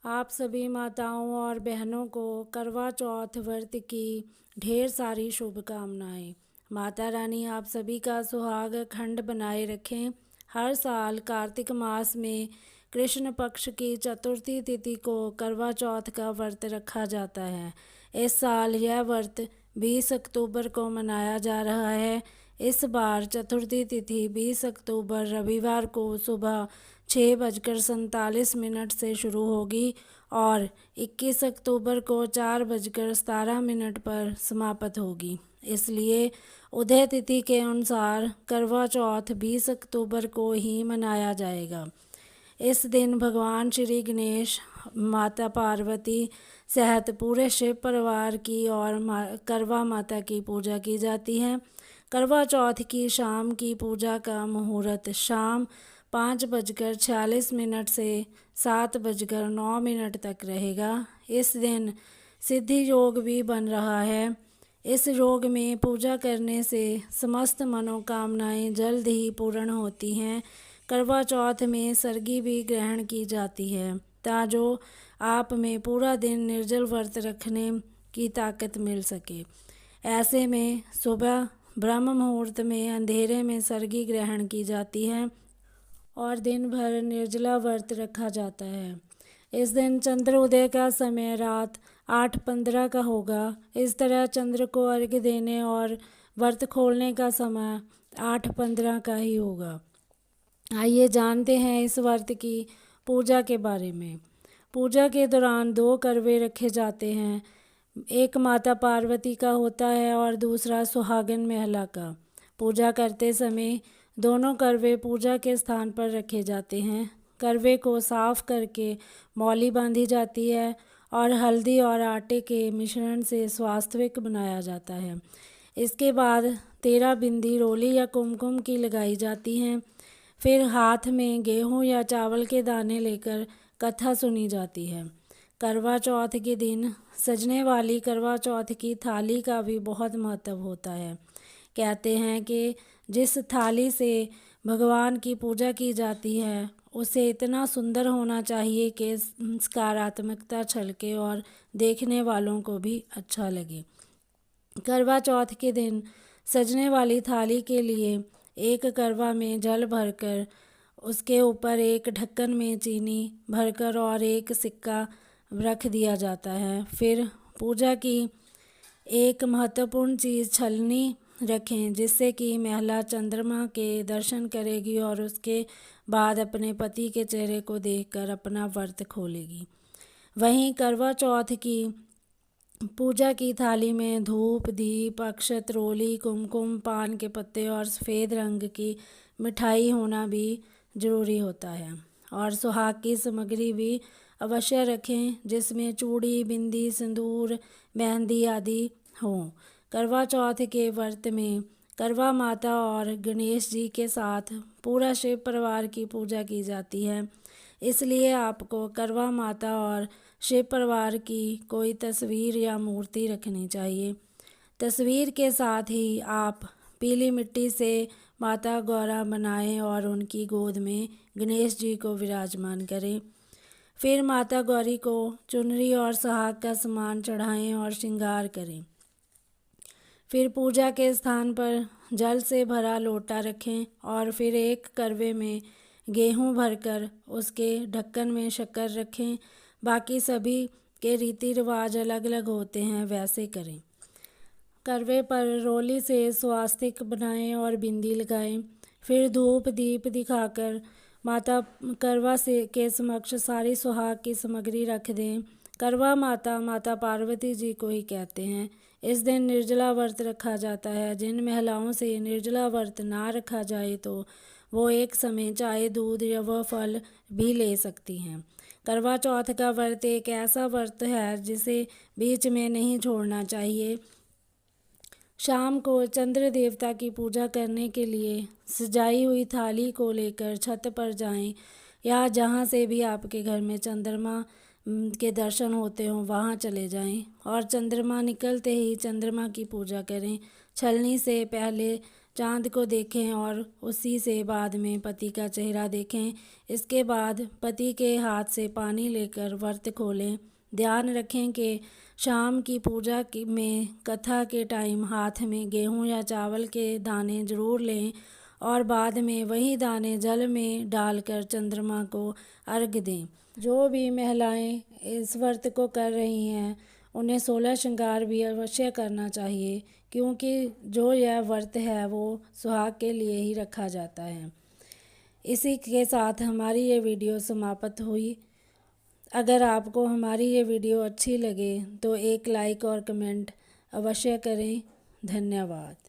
आप सभी माताओं और बहनों को करवा चौथ व्रत की ढेर सारी शुभकामनाएं। माता रानी आप सभी का सुहाग अखंड बनाए रखें। हर साल कार्तिक मास में कृष्ण पक्ष की चतुर्थी तिथि को करवा चौथ का व्रत रखा जाता है। इस साल यह व्रत 20 अक्टूबर को मनाया जा रहा है। इस बार चतुर्थी तिथि 20 अक्टूबर रविवार को सुबह 6:47 से शुरू होगी और 21 अक्टूबर को 4:17 पर समाप्त होगी। इसलिए उदय तिथि के अनुसार करवा चौथ 20 अक्टूबर को ही मनाया जाएगा। इस दिन भगवान श्री गणेश, माता पार्वती सहित पूरे शिव परिवार की और करवा माता की पूजा की जाती है। करवा चौथ की शाम की पूजा का मुहूर्त शाम 5:46 से 7:09 तक रहेगा। इस दिन सिद्धि योग भी बन रहा है। इस योग में पूजा करने से समस्त मनोकामनाएं जल्द ही पूर्ण होती हैं। करवा चौथ में सरगी भी ग्रहण की जाती है ताजो आप में पूरा दिन निर्जल व्रत रखने की ताकत मिल सके। ऐसे में सुबह ब्रह्म मुहूर्त में अंधेरे में सरगी ग्रहण की जाती है और दिन भर निर्जला व्रत रखा जाता है। इस दिन चंद्र उदय का समय रात 8:15 का होगा। इस तरह चंद्र को अर्घ्य देने और व्रत खोलने का समय 8:15 का ही होगा। आइए जानते हैं इस व्रत की पूजा के बारे में। पूजा के दौरान 2 करवे रखे जाते हैं। एक माता पार्वती का होता है और दूसरा सुहागन महिला का। पूजा करते समय दोनों करवे पूजा के स्थान पर रखे जाते हैं। करवे को साफ करके मौली बांधी जाती है और हल्दी और आटे के मिश्रण से स्वास्थ्यिक बनाया जाता है। इसके बाद 13 बिंदी रोली या कुमकुम की लगाई जाती हैं। फिर हाथ में गेहूं या चावल के दाने लेकर कथा सुनी जाती है। करवा चौथ के दिन सजने वाली करवा चौथ की थाली का भी बहुत महत्व होता है। कहते हैं कि जिस थाली से भगवान की पूजा की जाती है उसे इतना सुंदर होना चाहिए कि सकारात्मकता छलके और देखने वालों को भी अच्छा लगे। करवा चौथ के दिन सजने वाली थाली के लिए एक करवा में जल भरकर उसके ऊपर एक ढक्कन में चीनी भरकर और एक सिक्का रख दिया जाता है। फिर पूजा की एक महत्वपूर्ण चीज़ छलनी रखें जिससे कि महिला चंद्रमा के दर्शन करेगी और उसके बाद अपने पति के चेहरे को देखकर अपना व्रत खोलेगी। वहीं करवा चौथ की पूजा की थाली में धूप, दीप, अक्षत, रोली, कुमकुम, पान के पत्ते और सफ़ेद रंग की मिठाई होना भी ज़रूरी होता है। और सुहाग की सामग्री भी अवश्य रखें जिसमें चूड़ी, बिंदी, सिंदूर, मेहंदी आदि हों। करवा चौथ के व्रत में करवा माता और गणेश जी के साथ पूरा शिव परिवार की पूजा की जाती है। इसलिए आपको करवा माता और शिव परिवार की कोई तस्वीर या मूर्ति रखनी चाहिए। तस्वीर के साथ ही आप पीली मिट्टी से माता गौरा बनाएं और उनकी गोद में गणेश जी को विराजमान करें। फिर माता गौरी को चुनरी और सुहाग का सामान चढ़ाएं और श्रृंगार करें। फिर पूजा के स्थान पर जल से भरा लोटा रखें और फिर एक करवे में गेहूं भरकर उसके ढक्कन में शक्कर रखें। बाकी सभी के रीति रिवाज अलग अलग होते हैं, वैसे करें। करवे पर रोली से स्वास्तिक बनाएं और बिंदी लगाएं। फिर धूप दीप दिखाकर माता करवा से के समक्ष सारी सुहाग की सामग्री रख दें। करवा माता माता पार्वती जी को ही कहते हैं। इस दिन निर्जला व्रत रखा जाता है। जिन महिलाओं से निर्जला व्रत ना रखा जाए तो वो एक समय चाय, दूध या वह फल भी ले सकती हैं। करवा चौथ का व्रत एक ऐसा व्रत है जिसे बीच में नहीं छोड़ना चाहिए। शाम को चंद्र देवता की पूजा करने के लिए सजाई हुई थाली को लेकर छत पर जाएं या जहां से भी आपके घर में चंद्रमा के दर्शन होते हों वहां चले जाएं और चंद्रमा निकलते ही चंद्रमा की पूजा करें। छलनी से पहले चाँद को देखें और उसी से बाद में पति का चेहरा देखें। इसके बाद पति के हाथ से पानी लेकर व्रत खोलें। ध्यान रखें कि शाम की पूजा में कथा के टाइम हाथ में गेहूं या चावल के दाने ज़रूर लें और बाद में वही दाने जल में डालकर चंद्रमा को अर्घ दें। जो भी महिलाएं इस व्रत को कर रही हैं उन्हें 16 श्रृंगार भी अवश्य करना चाहिए, क्योंकि जो यह व्रत है वो सुहाग के लिए ही रखा जाता है। इसी के साथ हमारी ये वीडियो समाप्त हुई। अगर आपको हमारी ये वीडियो अच्छी लगे तो एक लाइक और कमेंट अवश्य करें। धन्यवाद।